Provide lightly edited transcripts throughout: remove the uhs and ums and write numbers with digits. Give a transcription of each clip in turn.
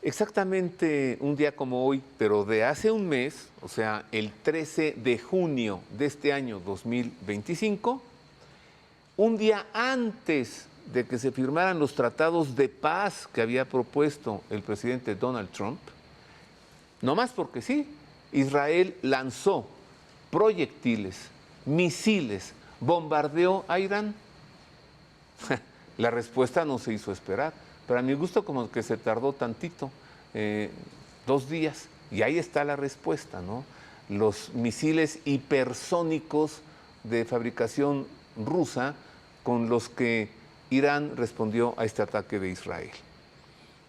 Exactamente un día como hoy, pero de hace un mes, o sea, el 13 de junio de este año 2025, un día antes de que se firmaran los tratados de paz que había propuesto el presidente Donald Trump, no más porque sí, Israel lanzó proyectiles, misiles, bombardeó a Irán. La respuesta no se hizo esperar, pero a mi gusto como que se tardó tantito, 2 días, y ahí está la respuesta, ¿no? Los misiles hipersónicos de fabricación rusa con los que Irán respondió a este ataque de Israel.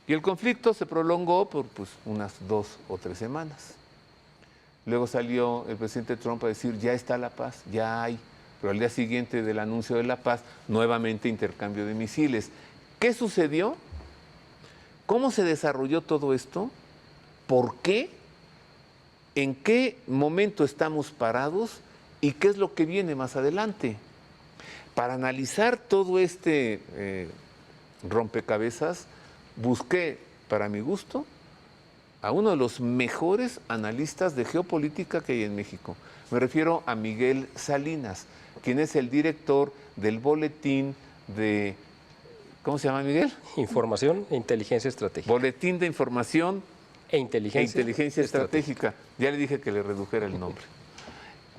Y el conflicto se prolongó por unas 2 o 3 semanas. Luego salió el presidente Trump a decir, ya está la paz, ya hay. Pero al día siguiente del anuncio de la paz, nuevamente intercambio de misiles. ¿Qué sucedió? ¿Cómo se desarrolló todo esto? ¿Por qué? ¿En qué momento estamos parados? ¿Y qué es lo que viene más adelante? Para analizar todo este rompecabezas, busqué, para mi gusto, a uno de los mejores analistas de geopolítica que hay en México. Me refiero a Miguel Salinas, quien es el director del boletín de... ¿Cómo se llama, Miguel? Información e inteligencia estratégica. Boletín de información e inteligencia estratégica. Ya le dije que le redujera el nombre.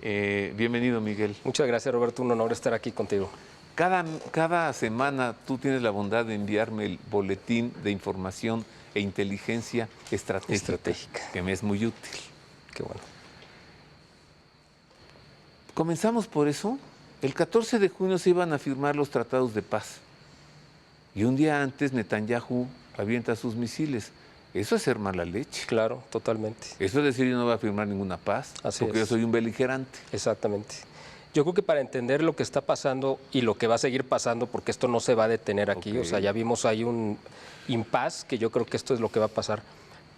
Bienvenido, Miguel. Muchas gracias, Roberto. Un honor estar aquí contigo. Cada semana tú tienes la bondad de enviarme el boletín de información e inteligencia estratégica, que me es muy útil. Qué bueno. Comenzamos por eso. El 14 de junio se iban a firmar los tratados de paz. Y un día antes Netanyahu avienta sus misiles. Eso es ser mala leche. Claro, totalmente. Eso es decir, yo no voy a firmar ninguna paz, porque yo soy un beligerante. Exactamente. Yo creo que para entender lo que está pasando y lo que va a seguir pasando, porque esto no se va a detener aquí, o sea, ya vimos ahí un impas, que yo creo que esto es lo que va a pasar.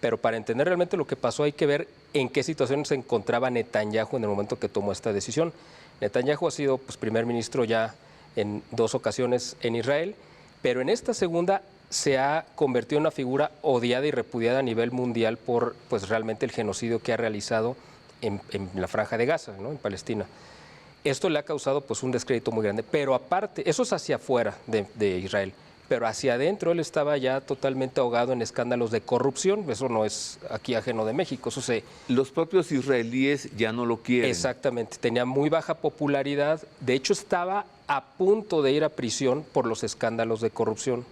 Pero para entender realmente lo que pasó hay que ver en qué situación se encontraba Netanyahu en el momento que tomó esta decisión. Netanyahu ha sido primer ministro ya en 2 ocasiones en Israel, pero en esta segunda se ha convertido en una figura odiada y repudiada a nivel mundial por realmente el genocidio que ha realizado en la Franja de Gaza, ¿no? En Palestina. Esto le ha causado un descrédito muy grande, pero aparte, eso es hacia afuera de Israel, pero hacia adentro él estaba ya totalmente ahogado en escándalos de corrupción. Eso no es aquí ajeno de México, eso se... Los propios israelíes ya no lo quieren. Exactamente, tenía muy baja popularidad, de hecho estaba a punto de ir a prisión por los escándalos de corrupción.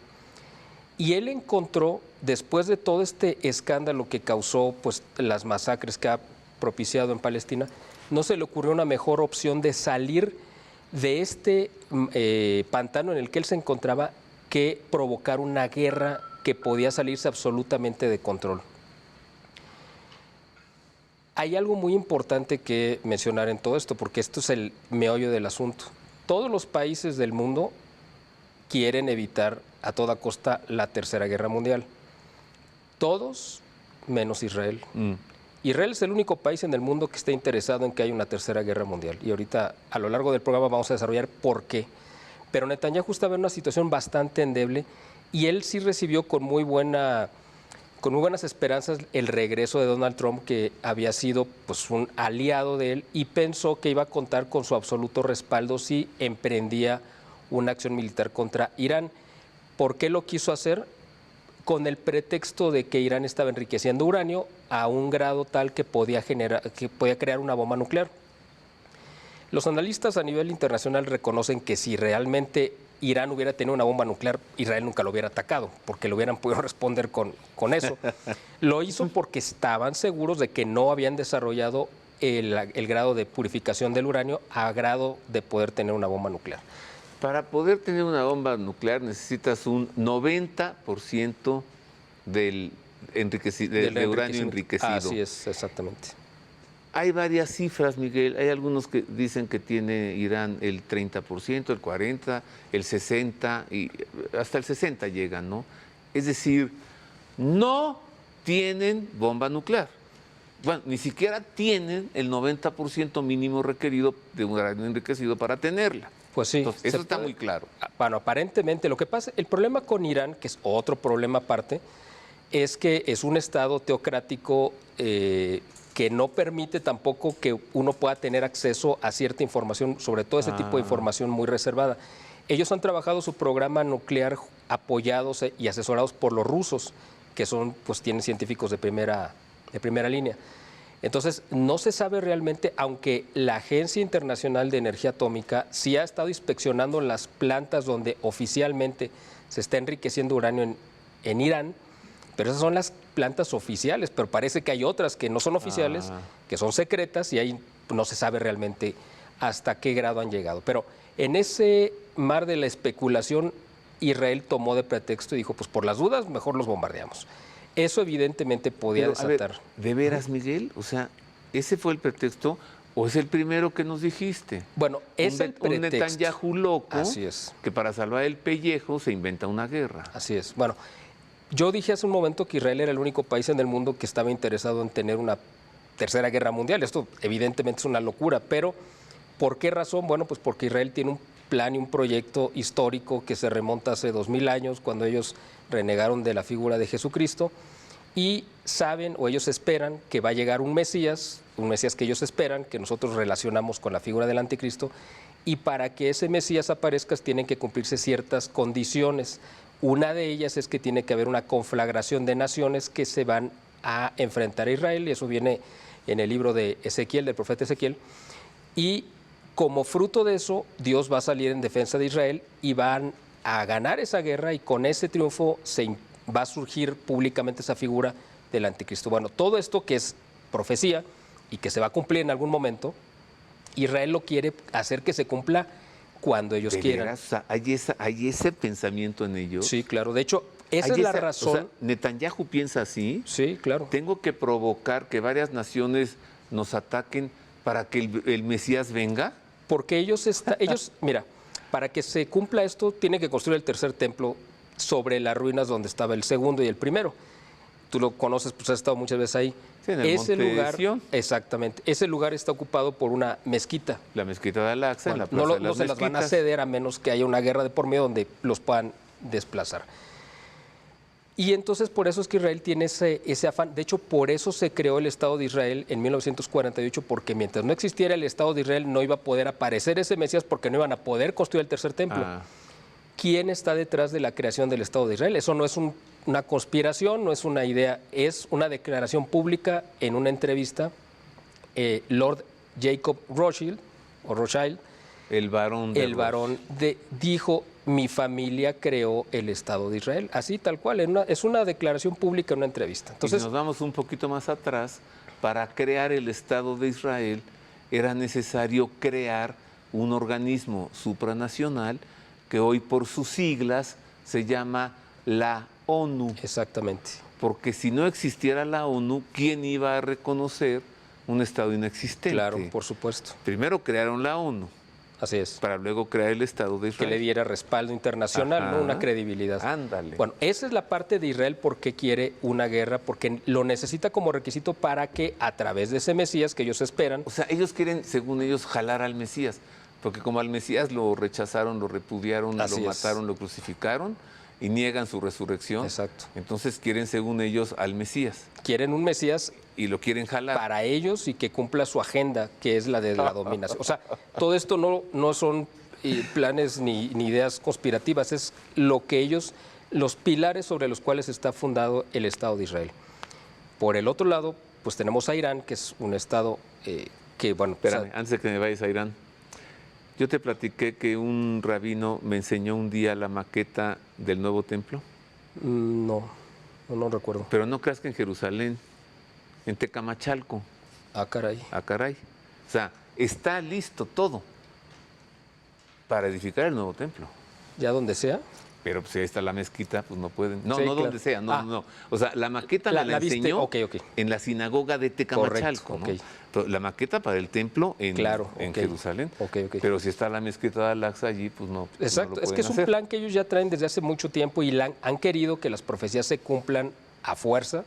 Y él encontró, después de todo este escándalo que causó las masacres que ha propiciado en Palestina, no se le ocurrió una mejor opción de salir de este pantano en el que él se encontraba que provocar una guerra que podía salirse absolutamente de control. Hay algo muy importante que mencionar en todo esto, porque esto es el meollo del asunto. Todos los países del mundo quieren evitar a toda costa la Tercera Guerra Mundial. Todos menos Israel. Israel es el único país en el mundo que está interesado en que haya una Tercera Guerra Mundial. Y ahorita, a lo largo del programa, vamos a desarrollar por qué. Pero Netanyahu estaba en una situación bastante endeble y él sí recibió con muy buenas esperanzas el regreso de Donald Trump, que había sido un aliado de él, y pensó que iba a contar con su absoluto respaldo si emprendía una acción militar contra Irán. ¿Por qué lo quiso hacer? Con el pretexto de que Irán estaba enriqueciendo uranio a un grado tal que podía crear una bomba nuclear. Los analistas a nivel internacional reconocen que si realmente Irán hubiera tenido una bomba nuclear, Israel nunca lo hubiera atacado, porque lo hubieran podido responder con eso. Lo hizo porque estaban seguros de que no habían desarrollado el grado de purificación del uranio a grado de poder tener una bomba nuclear. Para poder tener una bomba nuclear necesitas un 90% del uranio enriquecido. Así es, exactamente. Hay varias cifras, Miguel. Hay algunos que dicen que tiene Irán el 30%, el 40%, el 60% y hasta el 60% llegan, ¿no? Es decir, no tienen bomba nuclear. Bueno, ni siquiera tienen el 90% mínimo requerido de un uranio enriquecido para tenerla. Pues sí. Entonces, eso está muy claro. Bueno, aparentemente lo que pasa, el problema con Irán, que es otro problema aparte, es que es un Estado teocrático que no permite tampoco que uno pueda tener acceso a cierta información, sobre todo ese tipo de información muy reservada. Ellos han trabajado su programa nuclear apoyados y asesorados por los rusos, que son, pues tienen científicos de primera línea. Entonces, no se sabe realmente, aunque la Agencia Internacional de Energía Atómica sí ha estado inspeccionando las plantas donde oficialmente se está enriqueciendo uranio en Irán, pero esas son las plantas oficiales, pero parece que hay otras que no son oficiales, que son secretas y ahí no se sabe realmente hasta qué grado han llegado. Pero en ese mar de la especulación, Israel tomó de pretexto y dijo, pues por las dudas, mejor los bombardeamos. Eso evidentemente podía desatar. A ver, ¿de veras, Miguel? O sea, ¿ese fue el pretexto o es el primero que nos dijiste? Bueno, es el pretexto. Un Netanyahu loco, así es, que para salvar el pellejo se inventa una guerra. Así es. Bueno, yo dije hace un momento que Israel era el único país en el mundo que estaba interesado en tener una tercera guerra mundial. Esto evidentemente es una locura, pero ¿por qué razón? Bueno, pues porque Israel tiene un plan y un proyecto histórico que se remonta hace 2000 años, cuando ellos renegaron de la figura de Jesucristo, y saben o ellos esperan que va a llegar un Mesías que ellos esperan, que nosotros relacionamos con la figura del anticristo, y para que ese Mesías aparezca tienen que cumplirse ciertas condiciones. Una de ellas es que tiene que haber una conflagración de naciones que se van a enfrentar a Israel, y eso viene en el libro de Ezequiel, del profeta Ezequiel, y como fruto de eso, Dios va a salir en defensa de Israel y van a ganar esa guerra, y con ese triunfo va a surgir públicamente esa figura del anticristo. Bueno, todo esto que es profecía y que se va a cumplir en algún momento, Israel lo quiere hacer que se cumpla cuando ellos quieran. O sea, ¿hay ese pensamiento en ellos? Sí, claro. De hecho, esa es la razón. O sea, ¿Netanyahu piensa así? Sí, claro. ¿Tengo que provocar que varias naciones nos ataquen para que el Mesías venga? Porque ellos, mira, para que se cumpla esto, tienen que construir el tercer templo sobre las ruinas donde estaba el segundo y el primero. Tú lo conoces, pues has estado muchas veces ahí. Sí, en el ese monte lugar, de Sión. Exactamente. Ese lugar está ocupado por una mezquita. La mezquita de Al-Aqsa, en la Bueno, plaza de no las se las van a ceder a menos que haya una guerra de por medio donde los puedan desplazar. Y entonces por eso es que Israel tiene ese afán. De hecho, por eso se creó el Estado de Israel en 1948, porque mientras no existiera el Estado de Israel no iba a poder aparecer ese Mesías, porque no iban a poder construir el tercer templo. ¿Quién está detrás de la creación del Estado de Israel? Eso no es una conspiración, no es una idea, es una declaración pública en una entrevista. Lord Jacob Rothschild, el varón dijo: mi familia creó el Estado de Israel. Así, tal cual, es una declaración pública en una entrevista. Entonces, y si nos vamos un poquito más atrás, para crear el Estado de Israel era necesario crear un organismo supranacional que hoy por sus siglas se llama la ONU. Exactamente. Porque si no existiera la ONU, ¿quién iba a reconocer un Estado inexistente? Claro, por supuesto. Primero crearon la ONU. Así es. Para luego crear el Estado de Israel. Que le diera respaldo internacional, ¿no? Una credibilidad. Ándale. Bueno, esa es la parte de Israel porque quiere una guerra, porque lo necesita como requisito para que a través de ese Mesías que ellos esperan. O sea, ellos quieren, según ellos, jalar al Mesías. Porque como al Mesías lo rechazaron, lo repudiaron, lo mataron, lo crucificaron y niegan su resurrección. Exacto. Entonces quieren, según ellos, al Mesías. Quieren un Mesías y lo quieren jalar para ellos y que cumpla su agenda, que es la de la dominación. O sea, todo esto no son planes ni ideas conspirativas, es lo que ellos, los pilares sobre los cuales está fundado el Estado de Israel. Por el otro lado, pues tenemos a Irán, que es un Estado que, bueno... Espérame, antes de que me vayas a Irán, yo te platiqué que un rabino me enseñó un día la maqueta del nuevo templo. No recuerdo. Pero no creas que en Jerusalén, en Tecamachalco. Ah, caray. Ah, caray. O sea, está listo todo para edificar el nuevo templo. ¿Ya donde sea? Pero pues, si ahí está la mezquita, pues no pueden. No, sí, no claro. Donde sea, no. O sea, la maqueta me la enseñó en la sinagoga de Tecamachalco. Correcto, ¿no? La maqueta para el templo en Jerusalén. Pero si está la mezquita de Al-Aqsa allí, pues no. Exacto, no es que es un plan que ellos ya traen desde hace mucho tiempo y han querido que las profecías se cumplan a fuerza,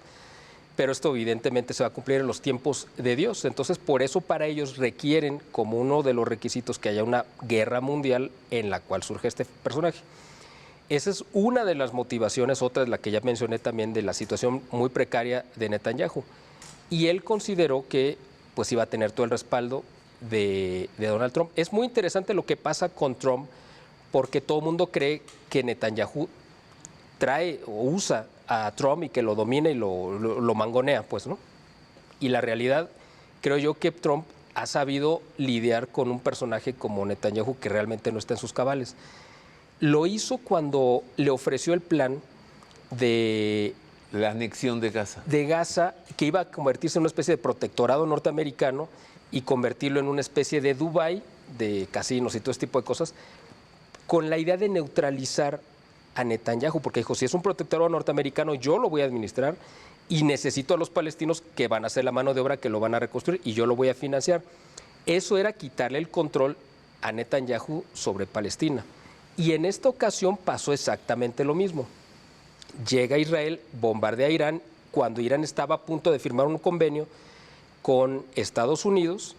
pero esto evidentemente se va a cumplir en los tiempos de Dios. Entonces, por eso para ellos requieren como uno de los requisitos que haya una guerra mundial en la cual surge este personaje. Esa es una de las motivaciones, otra es la que ya mencioné también de la situación muy precaria de Netanyahu. Y él consideró que pues iba a tener todo el respaldo de Donald Trump. Es muy interesante lo que pasa con Trump porque todo el mundo cree que Netanyahu trae o usa a Trump y que lo domina y lo mangonea, pues, ¿no? Y la realidad, creo yo que Trump ha sabido lidiar con un personaje como Netanyahu que realmente no está en sus cabales. Lo hizo cuando le ofreció el plan de La anexión de Gaza. Que iba a convertirse en una especie de protectorado norteamericano y convertirlo en una especie de Dubái, de casinos y todo este tipo de cosas, con la idea de neutralizar a Netanyahu, porque dijo, si es un protectorado norteamericano, yo lo voy a administrar y necesito a los palestinos que van a hacer la mano de obra, que lo van a reconstruir y yo lo voy a financiar. Eso era quitarle el control a Netanyahu sobre Palestina. Y en esta ocasión pasó exactamente lo mismo. Llega Israel, bombardea a Irán, cuando Irán estaba a punto de firmar un convenio con Estados Unidos,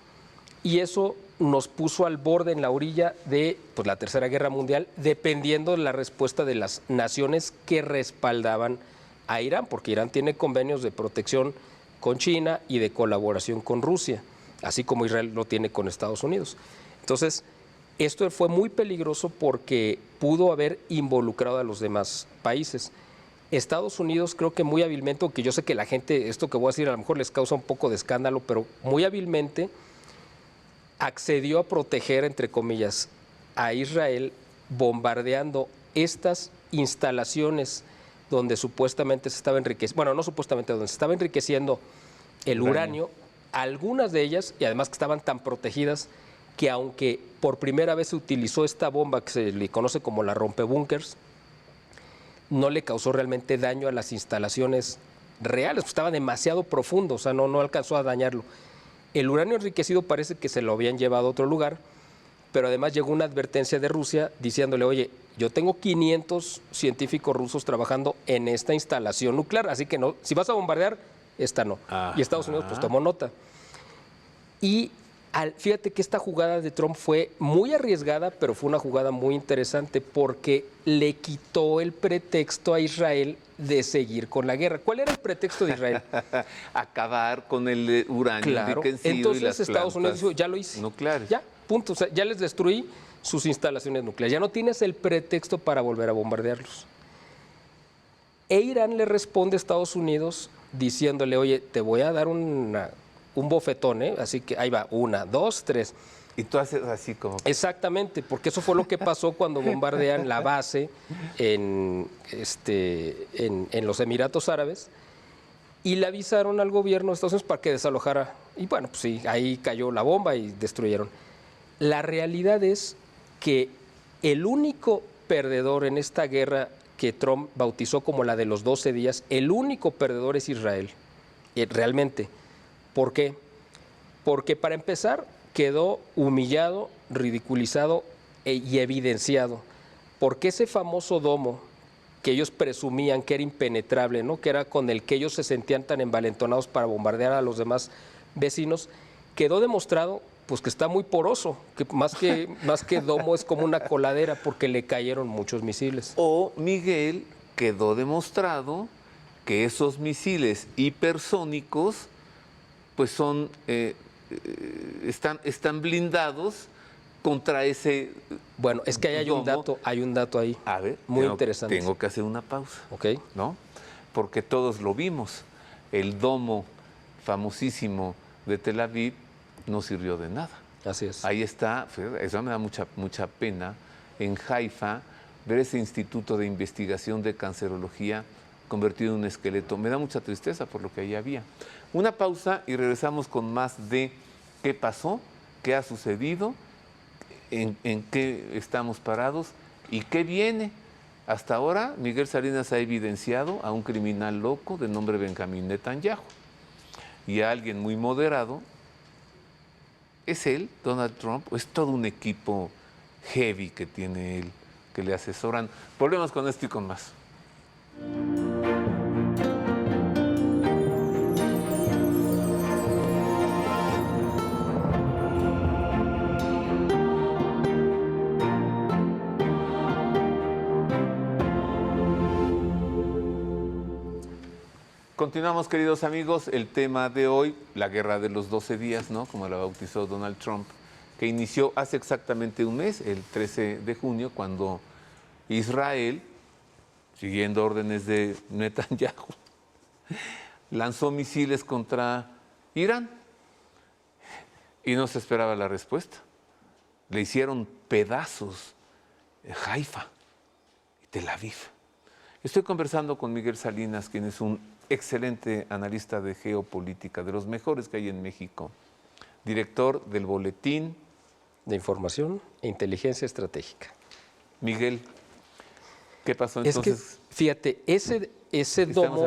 y eso nos puso al borde, en la orilla de pues, la Tercera Guerra Mundial, dependiendo de la respuesta de las naciones que respaldaban a Irán, porque Irán tiene convenios de protección con China y de colaboración con Rusia, así como Israel lo tiene con Estados Unidos. Entonces, esto fue muy peligroso porque pudo haber involucrado a los demás países. Estados Unidos creo que muy hábilmente, aunque yo sé que la gente, esto que voy a decir a lo mejor les causa un poco de escándalo, pero muy hábilmente accedió a proteger, entre comillas, a Israel bombardeando estas instalaciones donde supuestamente se estaba enriqueciendo, bueno, no supuestamente, donde se estaba enriqueciendo el uranio, algunas de ellas, y además que estaban tan protegidas, que aunque por primera vez se utilizó esta bomba que se le conoce como la rompebúnkers, no le causó realmente daño a las instalaciones reales, estaba demasiado profundo, o sea, no alcanzó a dañarlo. El uranio enriquecido parece que se lo habían llevado a otro lugar, pero además llegó una advertencia de Rusia diciéndole, oye, yo tengo 500 científicos rusos trabajando en esta instalación nuclear, así que no, si vas a bombardear, esta no. Ajá. Y Estados Unidos pues tomó nota. Y fíjate que esta jugada de Trump fue muy arriesgada, pero fue una jugada muy interesante porque le quitó el pretexto a Israel de seguir con la guerra. ¿Cuál era el pretexto de Israel? Acabar con el uranio enriquecido. Entonces y las Estados Unidos dijo, ya lo hice. Nucleares. Ya, punto. O sea, ya les destruí sus instalaciones nucleares. Ya no tienes el pretexto para volver a bombardearlos. E Irán le responde a Estados Unidos diciéndole, oye, te voy a dar un bofetón, ¿eh? Así que ahí va, 1, 2, 3. Y tú haces así como... Exactamente, porque eso fue lo que pasó cuando bombardean la base en los Emiratos Árabes y le avisaron al gobierno de Estados Unidos para que desalojara. Y bueno, pues sí, ahí cayó la bomba y destruyeron. La realidad es que el único perdedor en esta guerra que Trump bautizó como la de los 12 días, el único perdedor es Israel, realmente. ¿Por qué? Porque para empezar quedó humillado, ridiculizado y evidenciado. Porque ese famoso domo que ellos presumían que era impenetrable, ¿no? Que era con el que ellos se sentían tan envalentonados para bombardear a los demás vecinos, quedó demostrado pues que está muy poroso, que más que domo es como una coladera porque le cayeron muchos misiles. O, Miguel, quedó demostrado que esos misiles hipersónicos pues son, están blindados contra ese... Bueno, es que hay un dato ahí. A ver, muy interesante. Tengo que hacer una pausa. Ok. ¿No? Porque todos lo vimos. El domo famosísimo de Tel Aviv no sirvió de nada. Así es. Ahí está, eso me da mucha pena, en Haifa, ver ese instituto de investigación de cancerología convertido en un esqueleto. Me da mucha tristeza por lo que ahí había. Una pausa y regresamos con más de qué pasó, qué ha sucedido, en qué estamos parados y qué viene. Hasta ahora, Miguel Salinas ha evidenciado a un criminal loco de nombre Benjamín Netanyahu y a alguien muy moderado. ¿Es él, Donald Trump, o es todo un equipo heavy que tiene él, que le asesoran? Volvemos con esto y con más. Continuamos, queridos amigos, el tema de hoy, la guerra de los 12 días, ¿no? Como la bautizó Donald Trump, que inició hace exactamente un mes, el 13 de junio, cuando Israel, siguiendo órdenes de Netanyahu, lanzó misiles contra Irán y no se esperaba la respuesta. Le hicieron pedazos Haifa y Tel Aviv. Estoy conversando con Miguel Salinas, quien es un excelente analista de geopolítica, de los mejores que hay en México, director del Boletín de Información e Inteligencia Estratégica. Miguel, ¿qué pasó entonces? Es que, fíjate, ese domo,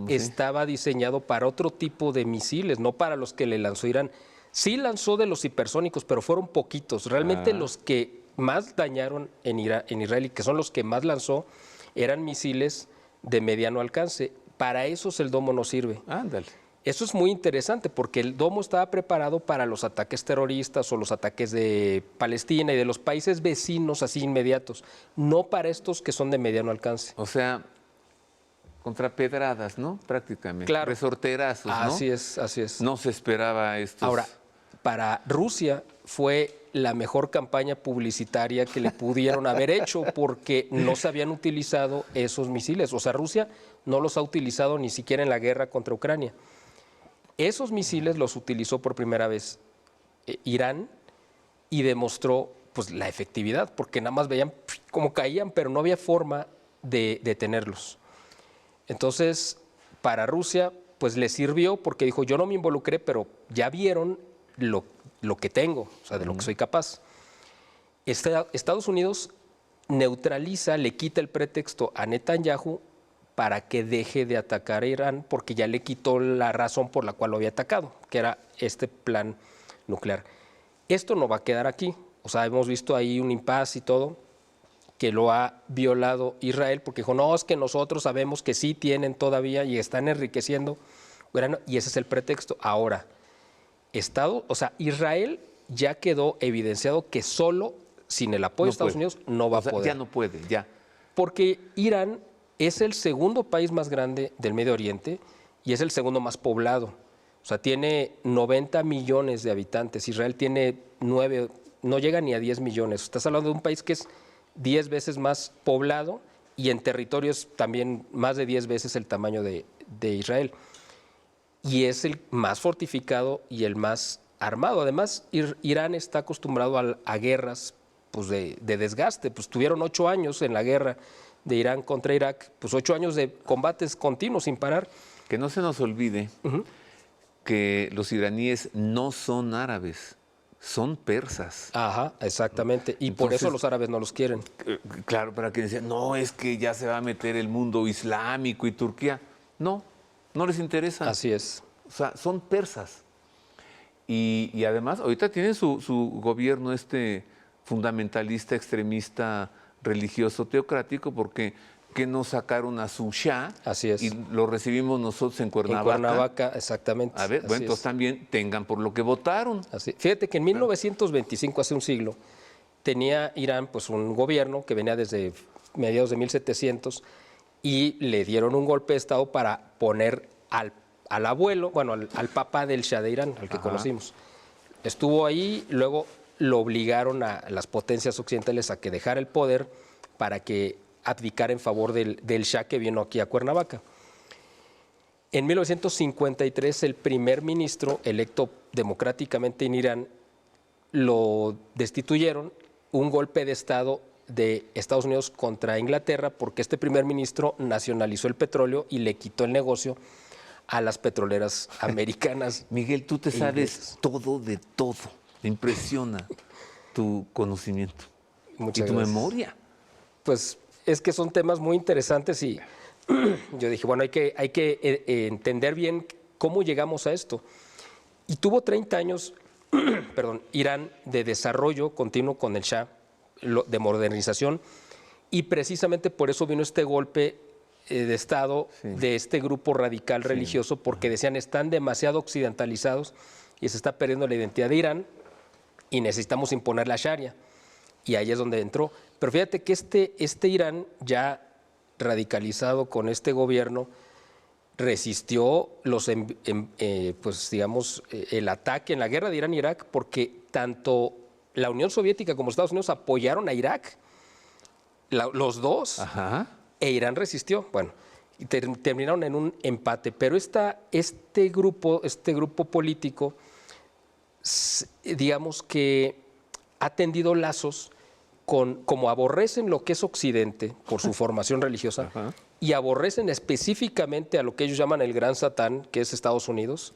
¿sí? Estaba diseñado para otro tipo de misiles, no para los que le lanzó Irán. Sí lanzó de los hipersónicos, pero fueron poquitos. Realmente los que más dañaron en Israel y que son los que más lanzó eran misiles de mediano alcance. Para esos el domo no sirve. Ándale. Eso es muy interesante porque el domo estaba preparado para los ataques terroristas o los ataques de Palestina y de los países vecinos así inmediatos, no para estos que son de mediano alcance. O sea, contra pedradas, ¿no? Prácticamente. Claro. Resorterazos, ¿no? Así es. No se esperaba esto. Ahora, para Rusia fue la mejor campaña publicitaria que le pudieron haber hecho porque no se habían utilizado esos misiles. O sea, Rusia no los ha utilizado ni siquiera en la guerra contra Ucrania. Esos misiles los utilizó por primera vez Irán y demostró pues, la efectividad, porque nada más veían cómo caían, pero no había forma de detenerlos. Entonces, para Rusia, pues le sirvió porque dijo, yo no me involucré, pero ya vieron lo que tengo, o sea, de lo que soy capaz. Estados Unidos neutraliza, le quita el pretexto a Netanyahu para que deje de atacar a Irán, porque ya le quitó la razón por la cual lo había atacado, que era este plan nuclear. Esto no va a quedar aquí, o sea, hemos visto ahí un impasse y todo, que lo ha violado Israel, porque dijo, no, es que nosotros sabemos que sí tienen todavía y están enriqueciendo urano, y ese es el pretexto. Ahora, Israel ya quedó evidenciado que solo sin el apoyo de Estados Unidos no va a poder. Ya no puede, ya. Porque Irán es el segundo país más grande del Medio Oriente y es el segundo más poblado. O sea, tiene 90 millones de habitantes. Israel tiene 9, no llega ni a 10 millones. Estás hablando de un país que es 10 veces más poblado y en territorios también más de 10 veces el tamaño de Israel. Y es el más fortificado y el más armado. Además, Irán está acostumbrado a guerras pues, de desgaste. Pues tuvieron 8 años en la guerra de Irán contra Irak, pues 8 años de combates continuos sin parar. Que no se nos olvide que los iraníes no son árabes, son persas. Ajá, exactamente. Y Entonces, por eso los árabes no los quieren. Claro, para que decían, no, es que ya se va a meter el mundo islámico y Turquía. No, no les interesa. Así es. O sea, son persas. Y además, ahorita tienen su gobierno fundamentalista, extremista, religioso, teocrático, porque que nos sacaron a su Shah. Así es. Y lo recibimos nosotros en Cuernavaca. En Cuernavaca, exactamente. A ver, bueno, entonces también tengan por lo que votaron. Así. Fíjate que en 1925, hace un siglo, tenía Irán pues un gobierno que venía desde mediados de 1700 y le dieron un golpe de Estado para poner al abuelo, bueno, al papá del Shah de Irán, al que conocimos. Estuvo ahí, luego lo obligaron a las potencias occidentales a que dejara el poder para que abdicara en favor del Shah que vino aquí a Cuernavaca. En 1953, el primer ministro electo democráticamente en Irán lo destituyeron, un golpe de Estado de Estados Unidos contra Inglaterra, porque este primer ministro nacionalizó el petróleo y le quitó el negocio a las petroleras americanas. Miguel, tú te sabes todo de todo. Me impresiona tu conocimiento. Muchas y tu gracias. memoria. Pues es que son temas muy interesantes y yo dije, bueno, hay que entender bien cómo llegamos a esto. Y tuvo 30 años, Irán de desarrollo continuo con el Shah, de modernización, y precisamente por eso vino este golpe de Estado de este grupo radical religioso, porque decían están demasiado occidentalizados y se está perdiendo la identidad de Irán y necesitamos imponer la Sharia. Y ahí es donde entró. Pero fíjate que este Irán ya radicalizado con este gobierno resistió pues digamos, el ataque en la guerra de Irán-Irak, porque tanto la Unión Soviética como Estados Unidos apoyaron a Irak, los dos, Ajá. e Irán resistió. Bueno, y terminaron en un empate, pero este grupo político, digamos que ha tendido lazos como aborrecen lo que es Occidente por su formación religiosa, Ajá. y aborrecen específicamente a lo que ellos llaman el gran Satán, que es Estados Unidos.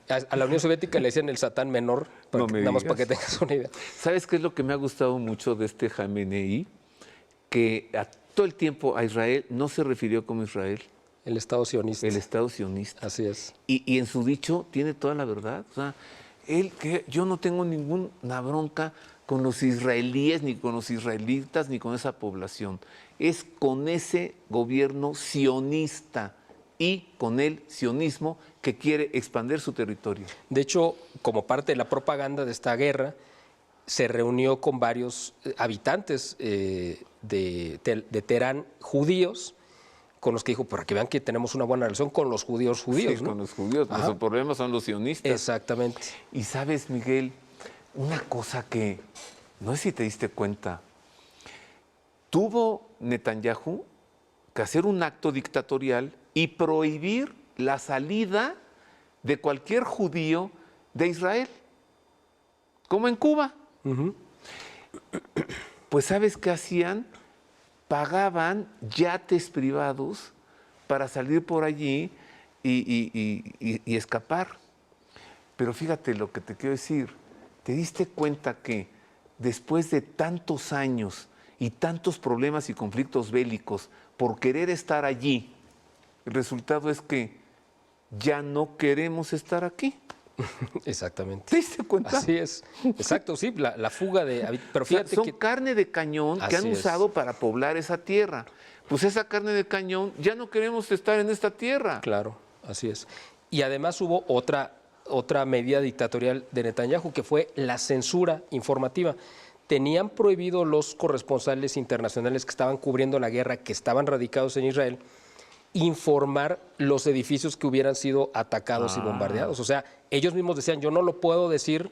A la Unión Soviética le decían el Satán menor, No me nada más para que digas. tengas una idea. ¿Sabes qué es lo que me ha gustado mucho de este Jamenei? Que todo el tiempo a Israel no se refirió como Israel, El Estado sionista. el Estado sionista. Así es. Y en su dicho tiene toda la verdad. O sea, yo no tengo ninguna bronca con los israelíes, ni con los israelitas, ni con esa población. Es con ese gobierno sionista y con el sionismo que quiere expandir su territorio. De hecho, como parte de la propaganda de esta guerra, se reunió con varios habitantes de Teherán, judíos, con los que dijo, para que vean que tenemos una buena relación con los judíos, Sí, ¿no? con los judíos. Ajá. Nuestro problema son los sionistas. Exactamente. Y sabes, Miguel, una cosa que no sé si te diste cuenta, tuvo Netanyahu que hacer un acto dictatorial y prohibir la salida de cualquier judío de Israel, como en Cuba. Uh-huh. Pues ¿sabes qué hacían? Pagaban yates privados para salir por allí y escapar. Pero fíjate lo que te quiero decir, ¿te diste cuenta que después de tantos años y tantos problemas y conflictos bélicos por querer estar allí, el resultado es que ya no queremos estar aquí? Exactamente. ¿Te diste cuenta? Así es. Exacto, sí, la fuga de... Pero fíjate son que... carne de cañón que han Así es. usado para poblar esa tierra. Pues esa carne de cañón, ya no queremos estar en esta tierra. Claro, así es. Y además hubo otra medida dictatorial de Netanyahu, que fue la censura informativa. Tenían prohibido los corresponsales internacionales que estaban cubriendo la guerra, que estaban radicados en Israel, informar los edificios que hubieran sido atacados y bombardeados. O sea, ellos mismos decían, yo no lo puedo decir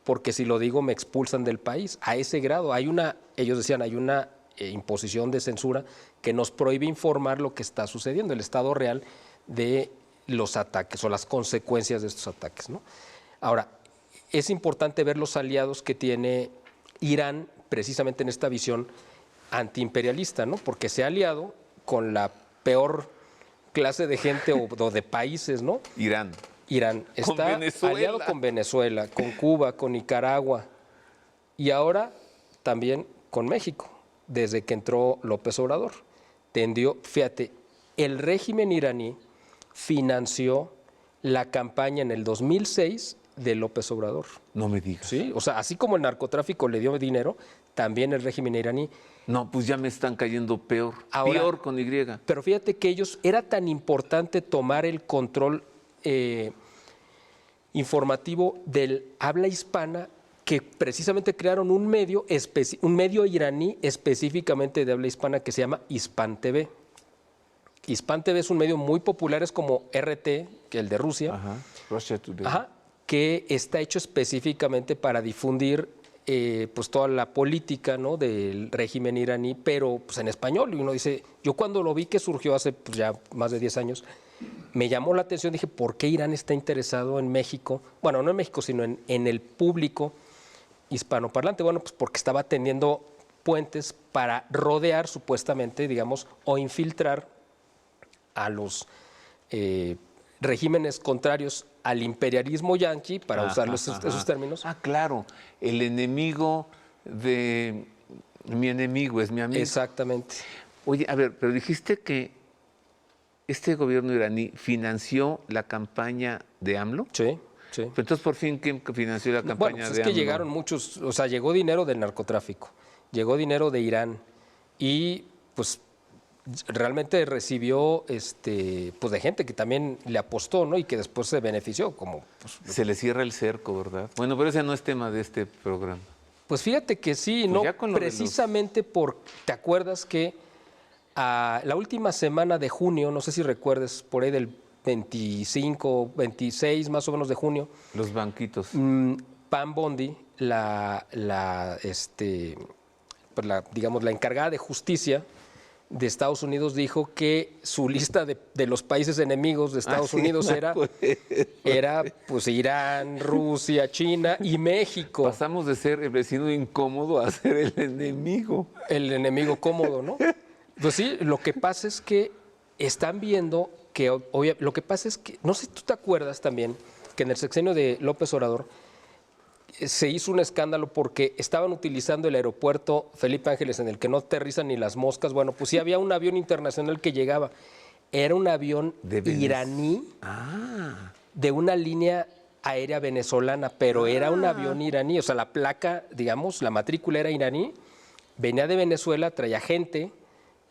porque si lo digo me expulsan del país. A ese grado, ellos decían, hay una imposición de censura que nos prohíbe informar lo que está sucediendo, el estado real de los ataques o las consecuencias de estos ataques, ¿no? Ahora, es importante ver los aliados que tiene Irán precisamente en esta visión antiimperialista, ¿no? Porque se ha aliado con la peor clase de gente o de países, ¿no? Irán. Irán Con está Venezuela. aliado con Venezuela, con Cuba, con Nicaragua y ahora también con México, desde que entró López Obrador. Fíjate, el régimen iraní financió la campaña en el 2006 de López Obrador. No me digas. ¿Sí? O sea, así como el narcotráfico le dio dinero, también el régimen iraní. No, pues ya me están cayendo peor. Ahora- Peor con Y. Pero fíjate que era tan importante tomar el control informativo del habla hispana que precisamente crearon un medio iraní específicamente de habla hispana que se llama Hispan TV. Hispan TV es un medio muy popular, es como RT, que el de Rusia, Ajá. Russia Today. que está hecho específicamente para difundir pues toda la política, ¿no?, del régimen iraní, pero pues en español. Y uno dice, yo cuando lo vi que surgió hace pues, ya más de 10 años, me llamó la atención, dije, ¿por qué Irán está interesado en México? Bueno, no en México, sino en el público hispanoparlante. Bueno, pues porque estaba teniendo puentes para rodear supuestamente, digamos, o infiltrar a los regímenes contrarios al imperialismo yanqui, para usar esos términos. Claro, el enemigo de mi enemigo es mi amigo. Exactamente. Oye, a ver, pero dijiste que este gobierno iraní financió la campaña de AMLO. Sí, sí. Pero entonces, por fin, ¿quién financió la campaña Bueno, pues de es que AMLO? llegaron muchos, o sea, llegó dinero del narcotráfico, llegó dinero de Irán y pues realmente recibió pues de gente que también le apostó, ¿no? Y que después se benefició, como pues, Se le cierra el cerco, ¿verdad? Bueno, pero ese no es tema de este programa. pues fíjate que sí, Pues no ya con lo de precisamente ¿te acuerdas que la última semana de junio, no sé si recuerdes, por ahí del 25, 26 más o menos de junio, Los banquitos. Pam Bondi, digamos, la encargada de justicia de Estados Unidos, dijo que su lista de los países enemigos de Estados Unidos era pues Irán, Rusia, China y México. Pasamos de ser el vecino incómodo a ser el enemigo. El enemigo cómodo, ¿no? Pues sí, lo que pasa es que están viendo que, lo que pasa es que, no sé si tú te acuerdas también, que en el sexenio de López Obrador se hizo un escándalo porque estaban utilizando el aeropuerto Felipe Ángeles en el que no aterrizan ni las moscas. Bueno, pues sí había un avión internacional que llegaba. Era un avión iraní de una línea aérea venezolana, pero era un avión iraní. O sea, la placa, digamos, la matrícula era iraní, venía de Venezuela, traía gente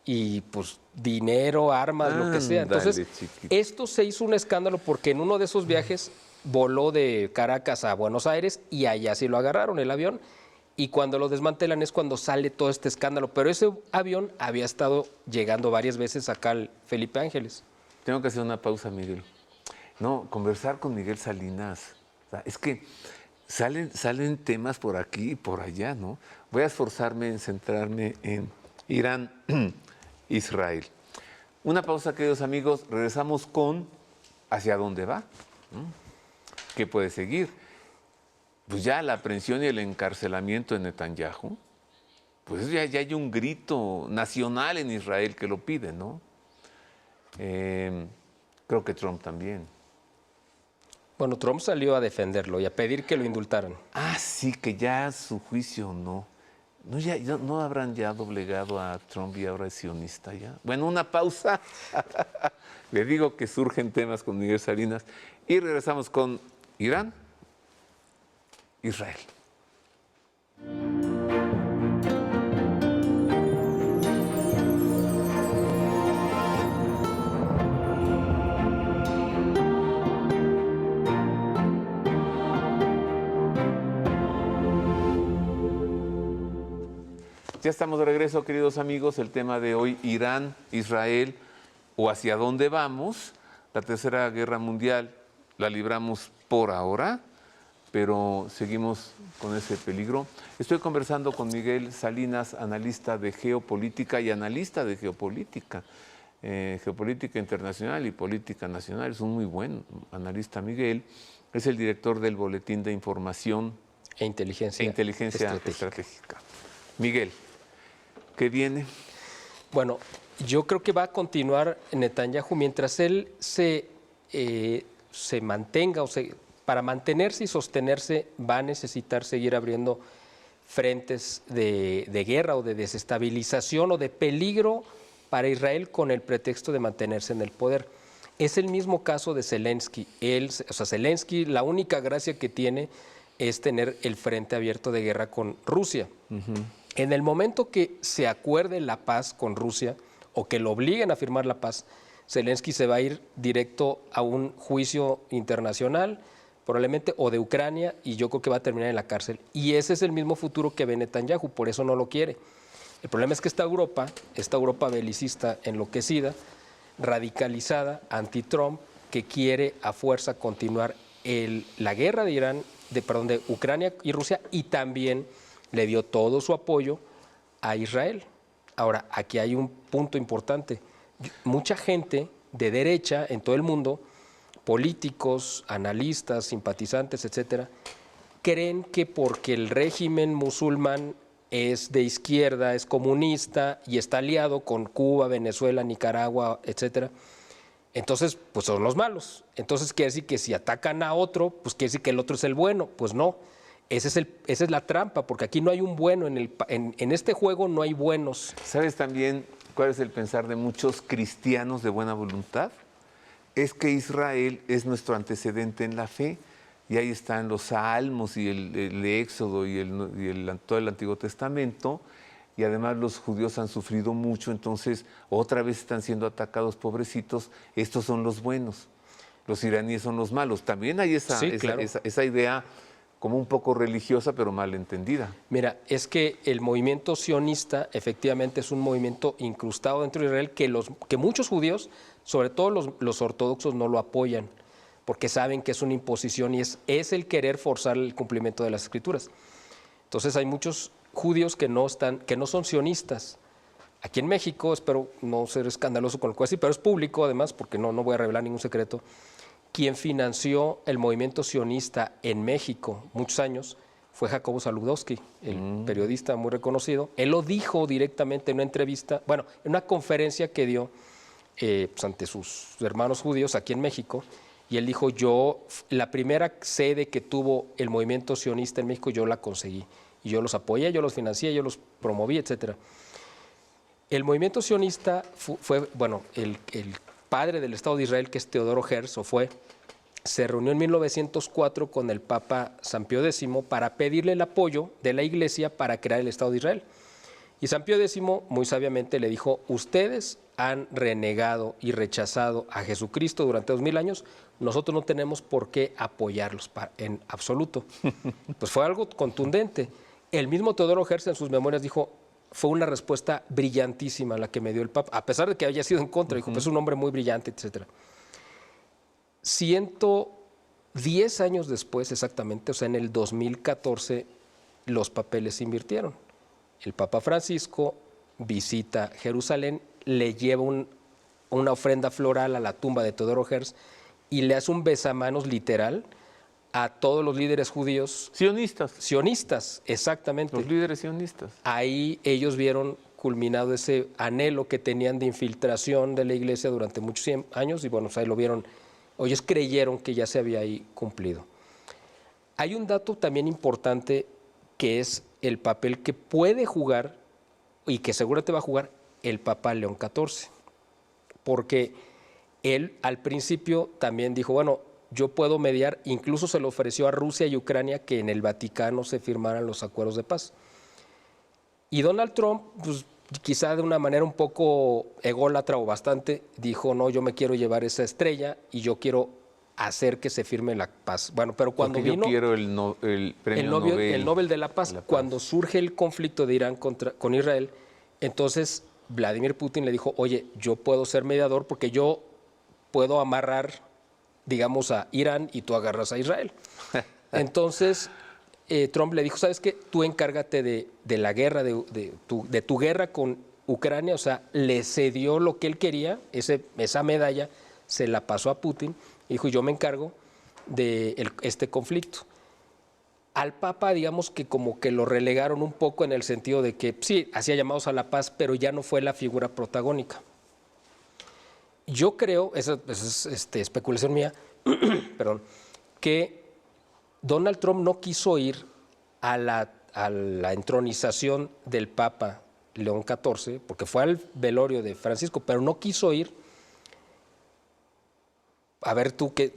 y pues dinero, armas, lo que sea. Entonces, esto se hizo un escándalo porque en uno de esos viajes voló de Caracas a Buenos Aires y allá sí lo agarraron el avión, y cuando lo desmantelan es cuando sale todo este escándalo, pero ese avión había estado llegando varias veces acá al Felipe Ángeles. Tengo que hacer una pausa, Miguel. No, conversar con Miguel Salinas. O sea, es que salen temas por aquí y por allá, ¿no? Voy a esforzarme en centrarme en Irán, Israel. Una pausa, queridos amigos. Regresamos con ¿hacia dónde va? ¿Qué puede seguir? Pues ya la aprehensión y el encarcelamiento de Netanyahu, pues ya hay un grito nacional en Israel que lo pide, ¿no? Creo que Trump también. Bueno, Trump salió a defenderlo y a pedir que lo indultaran. Ah, sí, que ya su juicio no. ¿No habrán ya doblegado a Trump y ahora es sionista ya? Bueno, una pausa. Le digo que surgen temas con Miguel Salinas y regresamos con Irán, Israel. Ya estamos de regreso, queridos amigos. El tema de hoy, Irán, Israel, o hacia dónde vamos. La Tercera Guerra Mundial la libramos por ahora, pero seguimos con ese peligro. Estoy conversando con Miguel Salinas, analista de geopolítica y analista de geopolítica. Geopolítica internacional y política nacional. Es un muy buen analista, Miguel. Es el director del Boletín de Información e Inteligencia Estratégica. Miguel, ¿qué viene? Bueno, yo creo que va a continuar Netanyahu mientras él se mantenga, para mantenerse y sostenerse va a necesitar seguir abriendo frentes de guerra o de desestabilización o de peligro para Israel con el pretexto de mantenerse en el poder. Es el mismo caso de Zelensky. Zelensky, la única gracia que tiene es tener el frente abierto de guerra con Rusia. En el momento que se acuerde la paz con Rusia o que lo obliguen a firmar la paz, Zelensky se va a ir directo a un juicio internacional, probablemente, o de Ucrania, y yo creo que va a terminar en la cárcel. Y ese es el mismo futuro que ve Netanyahu, por eso no lo quiere. El problema es que esta Europa belicista enloquecida, radicalizada, anti-Trump, que quiere a fuerza continuar la guerra de Ucrania y Rusia, y también le dio todo su apoyo a Israel. Ahora, aquí hay un punto importante. Mucha gente de derecha en todo el mundo, políticos, analistas, simpatizantes, etcétera, creen que porque el régimen musulmán es de izquierda, es comunista y está aliado con Cuba, Venezuela, Nicaragua, etcétera, entonces pues son los malos. Entonces quiere decir que si atacan a otro, pues quiere decir que el otro es el bueno. Pues no. Esa es la trampa, porque aquí no hay un bueno, en este juego no hay buenos. ¿Sabes también cuál es el pensar de muchos cristianos de buena voluntad? Es que Israel es nuestro antecedente en la fe, y ahí están los Salmos y el Éxodo y todo el Antiguo Testamento, y además los judíos han sufrido mucho, entonces otra vez están siendo atacados, pobrecitos, estos son los buenos, los iraníes son los malos. También hay esa idea como un poco religiosa, pero mal entendida. Mira, es que el movimiento sionista efectivamente es un movimiento incrustado dentro de Israel que muchos judíos, sobre todo los ortodoxos, no lo apoyan, porque saben que es una imposición y es el querer forzar el cumplimiento de las escrituras. Entonces hay muchos judíos que no son sionistas. Aquí en México, espero no ser escandaloso con lo que voy a decir, pero es público además, porque no voy a revelar ningún secreto, quien financió el movimiento sionista en México muchos años fue Jacobo Saludowski, el periodista muy reconocido. Él lo dijo directamente en una entrevista, bueno, en una conferencia que dio pues ante sus hermanos judíos aquí en México, y él dijo, la primera sede que tuvo el movimiento sionista en México, yo la conseguí, y yo los apoyé, yo los financié, yo los promoví, etcétera. El movimiento sionista fue el padre del Estado de Israel, que es Teodoro Herz, se reunió en 1904 con el Papa San Pío X para pedirle el apoyo de la Iglesia para crear el Estado de Israel. Y San Pío X muy sabiamente le dijo, ustedes han renegado y rechazado a Jesucristo durante 2000 años, nosotros no tenemos por qué apoyarlos en absoluto. Pues fue algo contundente. El mismo Teodoro Herz en sus memorias dijo, fue una respuesta brillantísima la que me dio el Papa, a pesar de que haya sido en contra, dijo, pues es un hombre muy brillante, etcétera. 110 años después exactamente, o sea, en el 2014, los papeles se invirtieron. El Papa Francisco visita Jerusalén, le lleva una ofrenda floral a la tumba de Teodoro Herz y le hace un besamanos literal a todos los líderes judíos. Sionistas, exactamente. Los líderes sionistas. Ahí ellos vieron culminado ese anhelo que tenían de infiltración de la iglesia durante muchos años y bueno, pues ahí lo vieron, ellos creyeron que ya se había ahí cumplido. Hay un dato también importante que es el papel que puede jugar y que seguramente va a jugar el Papa León XIV, porque él al principio también dijo, bueno, yo puedo mediar, incluso se lo ofreció a Rusia y Ucrania que en el Vaticano se firmaran los acuerdos de paz. Y Donald Trump, pues, quizá de una manera un poco ególatra o bastante, dijo, no, yo me quiero llevar esa estrella y yo quiero hacer que se firme la paz. Bueno, pero cuando porque vino yo quiero el premio Nobel, el Nobel de la Paz, cuando surge el conflicto de Irán con Israel, entonces Vladimir Putin le dijo, oye, yo puedo ser mediador porque yo puedo amarrar, digamos, a Irán y tú agarras a Israel. Entonces, Trump le dijo, ¿sabes qué? Tú encárgate de la guerra, de tu guerra con Ucrania, o sea, le cedió lo que él quería, esa medalla se la pasó a Putin, y dijo, yo me encargo de este conflicto. Al Papa, digamos que como que lo relegaron un poco en el sentido de que sí, hacía llamados a la paz, pero ya no fue la figura protagónica. Yo creo, esa es especulación mía, perdón, que Donald Trump no quiso ir a la entronización del Papa León XIV, porque fue al velorio de Francisco, pero no quiso ir. A ver tú, que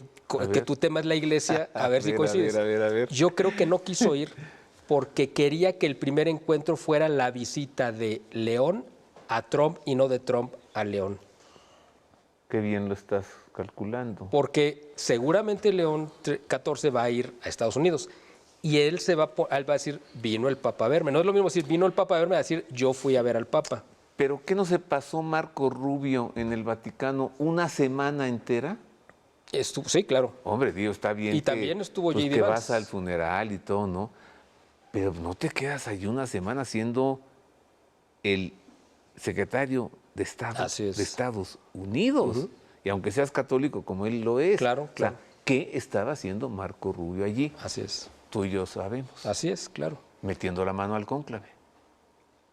tu tema es la iglesia, a ver si coincides. A ver. Yo creo que no quiso ir porque quería que el primer encuentro fuera la visita de León a Trump y no de Trump a León. Qué bien lo estás calculando. Porque seguramente León XIV va a ir a Estados Unidos y él va a decir, vino el Papa a verme. No es lo mismo decir, vino el Papa a verme, a decir, yo fui a ver al Papa. ¿Pero qué no se pasó Marco Rubio en el Vaticano una semana entera? Sí, claro. Hombre, Dios, está bien. Y también estuvo pues, J.D. que Vance. vas al funeral y todo, ¿no? Pero no te quedas allí una semana siendo el secretario de Estados Unidos. Uh-huh. Y aunque seas católico como él lo es. Claro, claro. O sea, ¿qué estaba haciendo Marco Rubio allí? Así es. Tú y yo sabemos. Así es, claro. Metiendo la mano al cónclave.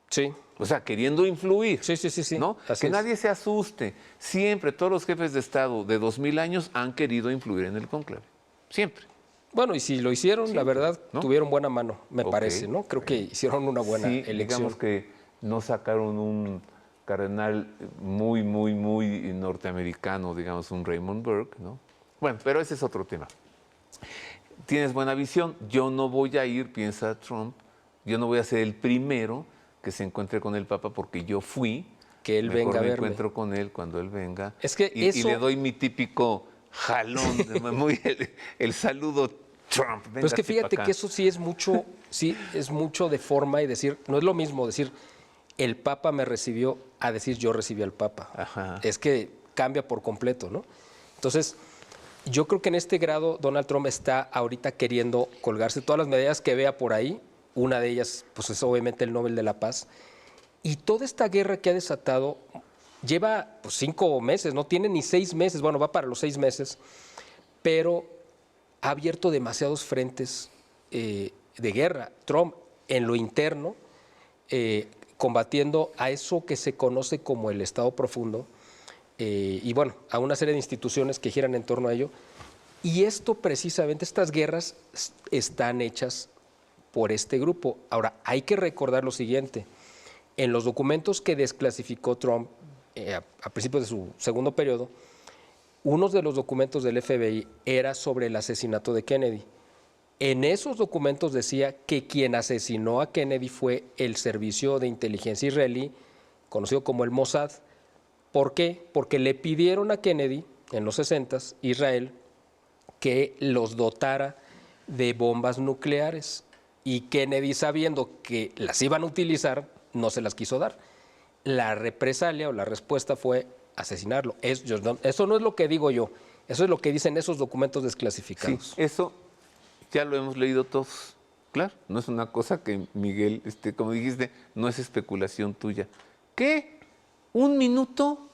Sí. O sea, queriendo influir. Sí. ¿No? Que nadie se asuste. Siempre, todos los jefes de Estado de 2000 años han querido influir en el cónclave. Siempre. Bueno, y si lo hicieron, siempre, la verdad, ¿no? Tuvieron buena mano, me parece, ¿no? Creo que hicieron una buena elección. Digamos que no sacaron un cardenal muy norteamericano, digamos, un Raymond Burke, ¿no? Bueno, pero ese es otro tema. Tienes buena visión. Yo no voy a ir, piensa Trump, yo no voy a ser el primero que se encuentre con el Papa porque yo fui. Que él venga a verme. Me encuentro con él cuando él venga. Es que y le doy mi típico jalón, el saludo Trump, Pero es que véngase fíjate pa' que acá. eso sí es mucho de forma y decir, no es lo mismo decir el Papa me recibió a decir yo recibí al Papa. Ajá. Es que cambia por completo, ¿no? Entonces, yo creo que en este grado Donald Trump está ahorita queriendo colgarse todas las medallas que vea por ahí. Una de ellas, pues es obviamente el Nobel de la Paz. Y toda esta guerra que ha desatado lleva pues, 5 meses, no tiene ni 6 meses, bueno, va para los 6 meses, pero ha abierto demasiados frentes de guerra. Trump en lo interno, combatiendo a eso que se conoce como el Estado profundo, y bueno, a una serie de instituciones que giran en torno a ello. Y esto precisamente, estas guerras están hechas por este grupo. Ahora, hay que recordar lo siguiente. En los documentos que desclasificó Trump a principios de su segundo periodo, uno de los documentos del FBI era sobre el asesinato de Kennedy. En esos documentos decía que quien asesinó a Kennedy fue el servicio de inteligencia israelí, conocido como el Mossad. ¿Por qué? Porque le pidieron a Kennedy, en los 60s, Israel, que los dotara de bombas nucleares. Y Kennedy, sabiendo que las iban a utilizar, no se las quiso dar. La represalia o la respuesta fue asesinarlo. Eso no es lo que digo yo, eso es lo que dicen esos documentos Sí, desclasificados. eso ya lo hemos leído todos. Claro, no es una cosa que Miguel, como dijiste, no es especulación tuya. ¿Qué? ¿Un minuto?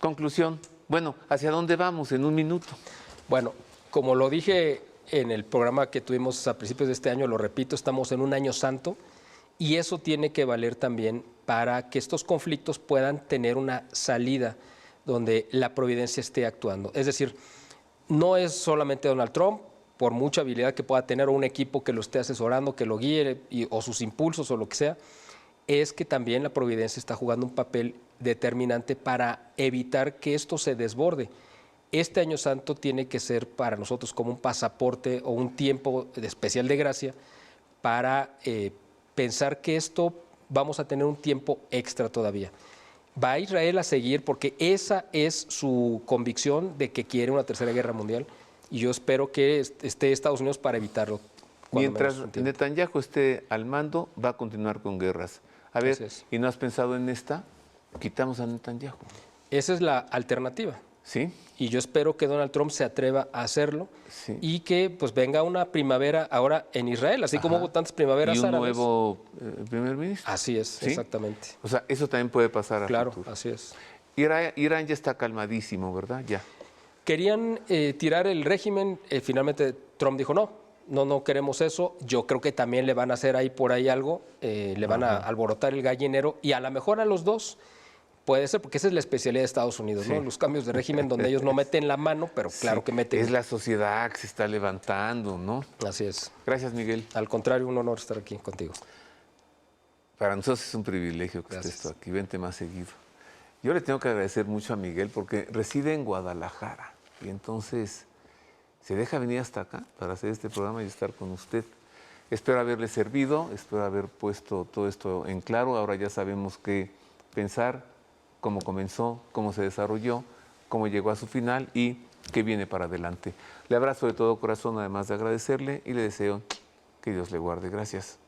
Conclusión. Bueno, ¿hacia dónde vamos en un minuto? Bueno, como lo dije en el programa que tuvimos a principios de este año, lo repito, estamos en un año santo y eso tiene que valer también para que estos conflictos puedan tener una salida donde la providencia esté actuando. Es decir, no es solamente Donald Trump, por mucha habilidad que pueda tener o un equipo que lo esté asesorando, que lo guíe o sus impulsos o lo que sea, es que también la providencia está jugando un papel determinante para evitar que esto se desborde. Este año santo tiene que ser para nosotros como un pasaporte o un tiempo especial de gracia para pensar que esto vamos a tener un tiempo extra todavía. Va a Israel a seguir porque esa es su convicción de que quiere una tercera guerra mundial y yo espero que esté Estados Unidos para evitarlo. Mientras Netanyahu esté al mando, va a continuar con guerras. A ver, ¿y no has pensado en esta? Quitamos a Netanyahu. Esa es la alternativa. ¿Sí? Y yo espero que Donald Trump se atreva a hacerlo Sí. y que pues venga una primavera ahora en Israel, así como hubo tantas primaveras ¿Y un árabes. nuevo primer ministro? Así es, ¿Sí? exactamente. O sea, eso también puede pasar a Claro, futuro. así es. Irán ya está calmadísimo, ¿verdad? Ya. Querían tirar el régimen, finalmente Trump dijo no queremos eso. Yo creo que también le van a hacer ahí por ahí algo, le van a alborotar el gallinero y a lo mejor a los dos puede ser, porque esa es la especialidad de Estados Unidos, ¿no? Los cambios de régimen donde ellos no meten la mano, pero claro que meten. Es la sociedad que se está levantando, ¿no? Así es. Gracias, Miguel. Al contrario, un honor estar aquí contigo. Para nosotros es un privilegio que estés tú aquí. Vente más seguido. Yo le tengo que agradecer mucho a Miguel porque reside en Guadalajara y entonces se deja venir hasta acá para hacer este programa y estar con usted. Espero haberle servido, espero haber puesto todo esto en claro. Ahora ya sabemos qué pensar, cómo comenzó, cómo se desarrolló, cómo llegó a su final y qué viene para adelante. Le abrazo de todo corazón, además de agradecerle, y le deseo que Dios le guarde. Gracias.